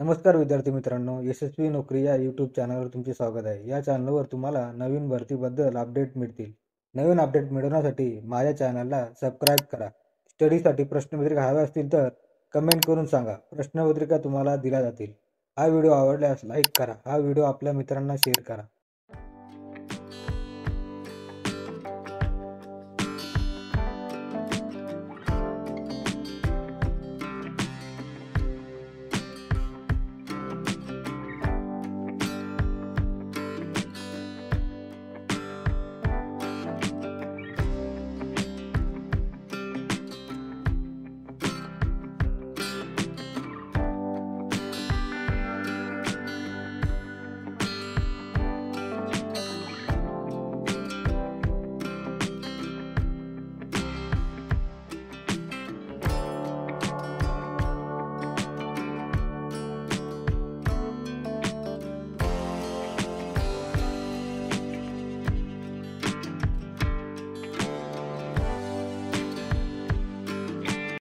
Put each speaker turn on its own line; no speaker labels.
नमस्कार विद्यार्थी मित्रांनो, यशस्वी नोकरी या यूट्यूब चॅनलवर तुमचे स्वागत आहे. या चॅनलवर तुम्हाला नवीन भरतीबद्दल अपडेट मिळतील. नवीन अपडेट मिळवण्यासाठी माझ्या चॅनलला सबस्क्राईब करा. स्टडीसाठी प्रश्नपत्रिका हव्या असतील तर कमेंट करून सांगा. प्रश्नपत्रिका तुम्हाला दिल्या जातील. हा व्हिडिओ आवडल्यास लाईक करा. हा व्हिडिओ आपल्या मित्रांना शेअर करा.